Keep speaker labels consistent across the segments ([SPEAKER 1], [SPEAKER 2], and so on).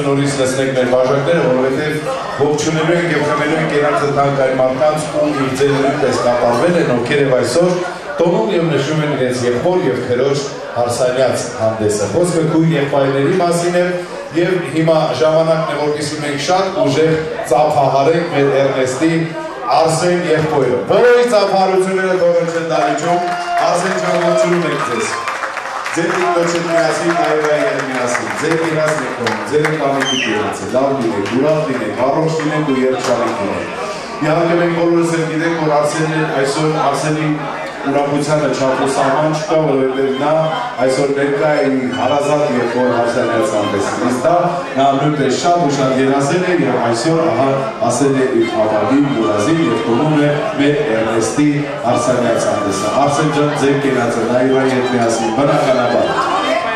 [SPEAKER 1] նորից լսնեք մեր բաժակները, որովհետև ողջունելու ենք և խմելու ենք կենացը թանկային մարդկանց ու իր ձեր նույնպես կատարվել են, ովքեր և այսօր տոնում և նշում են իրենց եղբոր և քրոջ հարսանյաց հանդեսը։ Խոսքը քույր եղբայրների մասին է և հիմա ժամանակն է, որպեսզի մենք շատ ուժեղ ծափահարենք մեր Էրնեստի Արսեն եղբայրը։ Բոլորի ծափահարությունները թողնչեն դահլիճում, Արսեն ջան, ողջունում ենք ձեզ։ Ձեր դիքնոջը միասին, այրայի հետ միասին, ձեր իրաց նեկոմ, ձեր ընտանիքի դիրացը, լավ լինեք, ուրախ լինեք, առողջ լինեք ու երջանիկ լինեք։ Իհարկե մենք բոլորս էլ գիտենք, որ այսօր Արսենի ուրախությանը չափուսահման չկա, որովհետև նա այսօր ներկա է հարազատ եղբոր հարսանյաց հանդեսին։ Իսկ դա նա նույնպես շատ ու շատ երազել է և այսօր ահա ասել է իր հավագին մուրազին և տոնում է մեր Էրնեստի հարսանյաց հանդեսը։ Արսեն ջան, ձեր կենացը նայրայի հետ միասին, բնականաբար։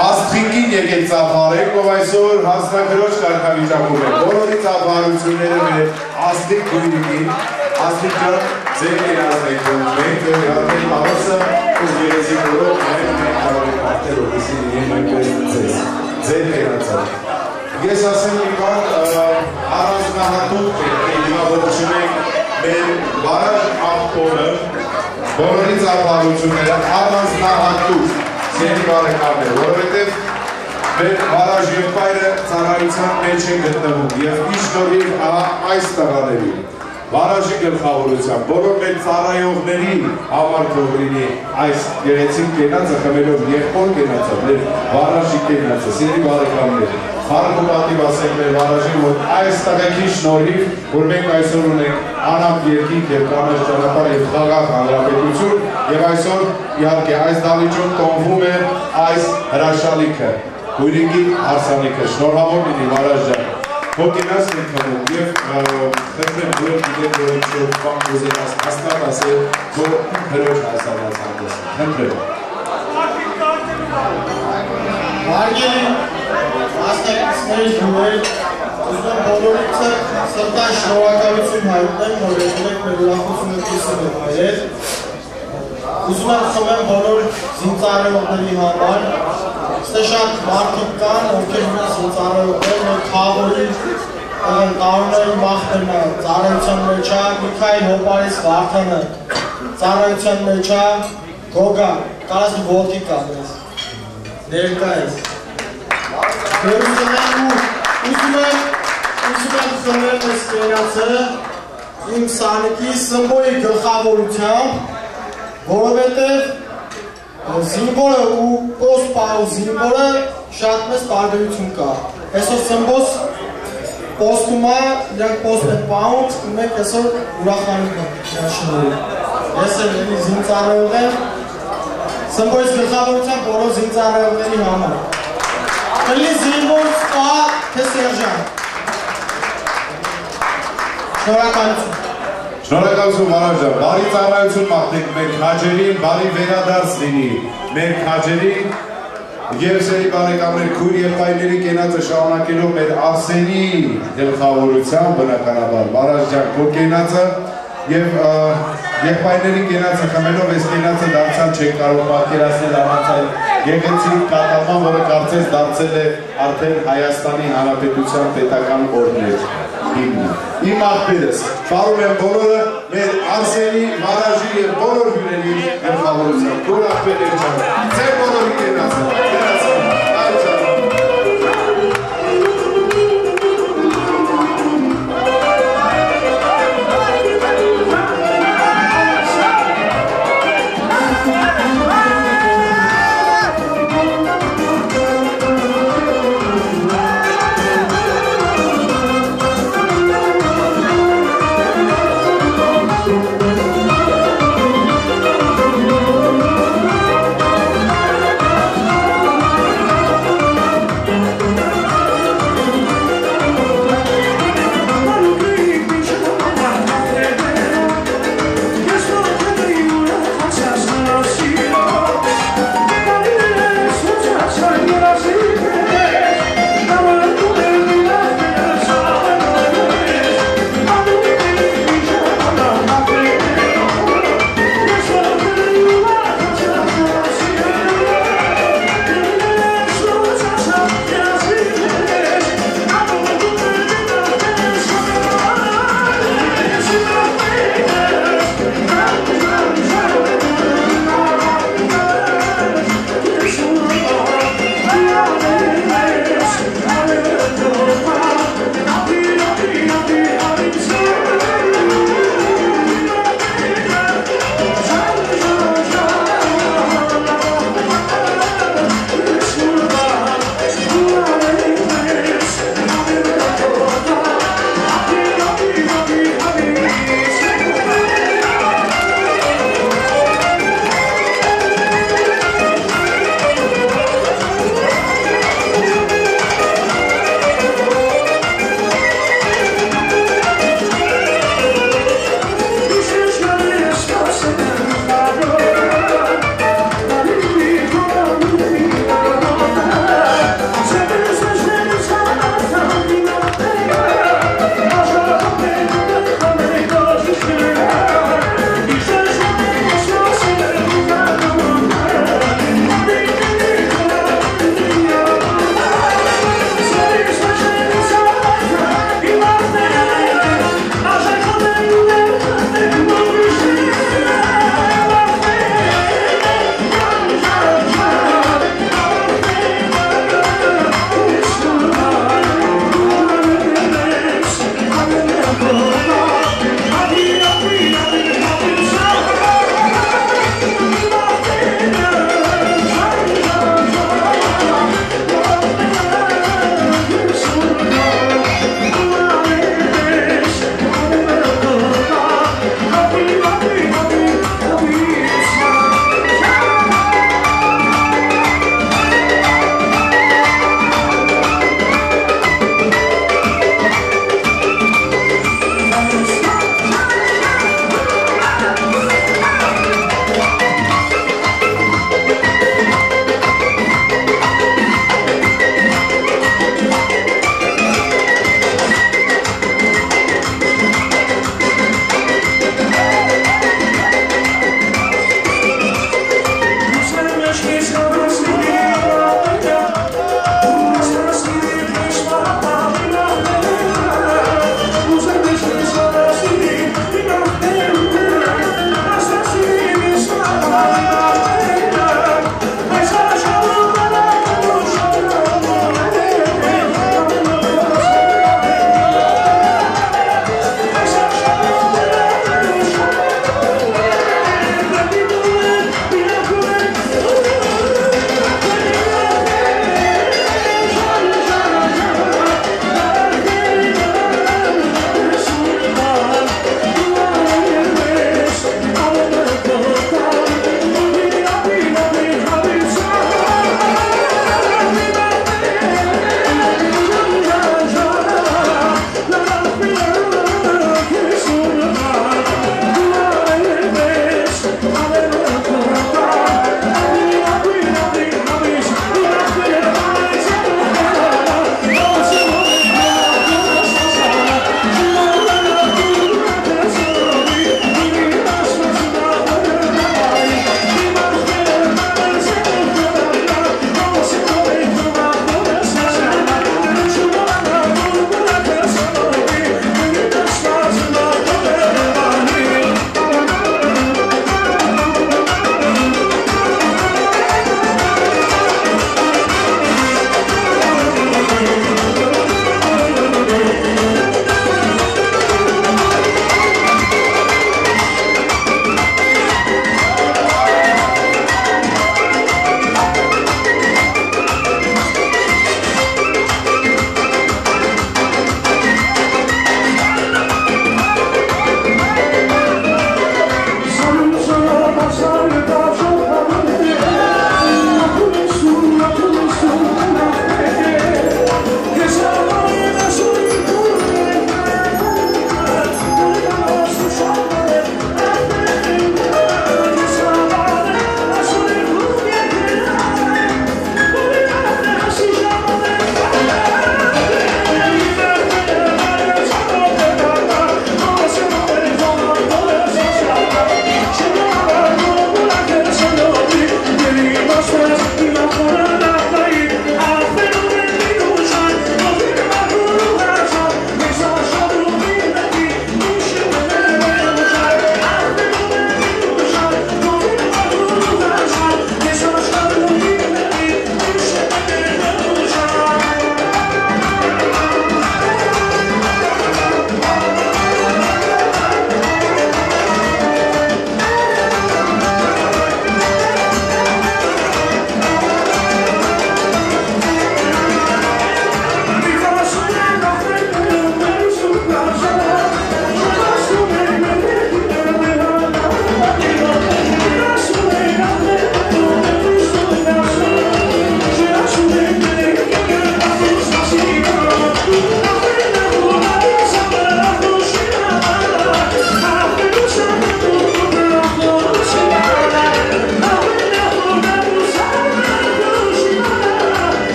[SPEAKER 1] Աստղիկին եկեք ծափահարենք, ով այսօր հասնակրոջ կարգավիճակում է։ Բոլորի ծափահարությունները մեր Աստղիկ քույրիկին, Աստղիկ ջան, ձեր կենացն եք մենք հատել հավասը ու երեզի բոլոր մենք կարող ենք արդել, որպեսզի լինեն նույնպես ձեզ։ Ձեր կենացը։ Ես ասեմ մի բան, առանձնահատուկ հիմա ողջունենք մեր բարակ աղբորը, բոլորի ծափահարությունները առանձնահատուկ Սերի բարեկամներ, որովհետև մեր բարաժ եղբայրը ծառայության մեջ է գտնվում և ի շնորհիվ այս տղաների բարաժի գլխավորությամբ բոլոր մեր ծառայողների համար թող լինի այս գեղեցիկ կենացը խմելով եղբոր կենացը, մեր բարաժի կենացը, սերի բարեկամներ, խառն ու պատիվ ասենք մեր բարաժին, որ այս տղեկի շնորհիվ, որ մենք այսօր ունենք անապ երկինք և կանաչ ճանապարհ և խաղաղ հանրապետություն և այսօր իհարկե այս դահլիճում տոնվում է այս հրաշալիքը, քույրիկի հարսանիքը, շնորհավոր լինի Վարաժ ջան, որ կենաց ենք խմում և խնդրեմ դուք գիտեք, որ ինչ-որ բան կուզեն հաստատ ասել, որ քրոջ հարսանյաց հանդեսը, խնդրեմ։
[SPEAKER 2] Հարգելի մասնակիցներ հյուրեր, ուզում եմ բոլորիցը սրտան շնորհակալություն հայտնեմ, որ եկեք մեր ուրախությունը կիսել եք հայեր։ Ուզում եմ խմեմ բոլոր զինծառայողների համար, ստե շատ մարդիկ կան, ովքեր ունեն զինծառայողներ, մեր քաղաքի տարուների մախտերն է, ծառայության մեջ է, Միքայել Հոպարես Վարդանը, ծառայության մեջ է, Գոգա, կարաս դու ոտքի կանես, ներկա ես։ Ուզում եմ խմել ես կենացը իմ սանիկի Սմբոյի գլխավորությամբ, որովհետև զինվորը ու պոստպահու զինվորը շատ մեծ տարբերություն կա։ Այսօր Սմբոս պոստում է, իրանք պոստ են պահում, մենք այսօր ուրախանում ենք շնորհիվ։ Ես էլ զինծառայող եմ, Սմբոյից գլխավորությամբ բոլոր զինծառայողների համար։ Կլինի զինվոր սպա, թե սերժանտ։ Շնորհակալություն։
[SPEAKER 1] Շնորհակալություն Վարաժ ջան, բարի ծառայություն մաղթենք մեր քաջերին, բարի վերադարձ լինի մեր քաջերին և սերի բարեկամներ քույր եղբայրների կենացը շարունակելով մեր Արսենի գլխավորությամբ բնականաբար Վարաժ ջան, քո կենացը և եղբայրների կենացը խմելով այս կենացը դարձյալ չեք կարող պատկերացնել առանց այդ գեղեցիկ կատարման, որը կարծես դարձել է արդեն Հայաստանի Հանրապետության պետական օրհներ։ Իմ աղբերս, շարում եմ բոլորը մեր Արսենի, Վարաժի և բոլոր հյուրերի գլխավորությամբ, քուր աղբերներ ջան, ձեր բոլորի կենացը,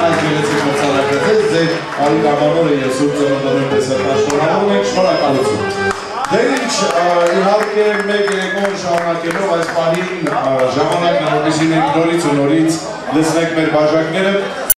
[SPEAKER 1] այս գեղեցիկ մրցանակը ձեր Արիկ Ամանորը եւ Սուրբ Ծնունդը նույնպես շնորհավորում ենք, շնորհակալություն։ Դե ինչ, իհարկե մեկ երեկոն շարունակելով այս պահին ժամանակն որպեսզի մենք նորից ու նորից լցնենք մեր բաժակները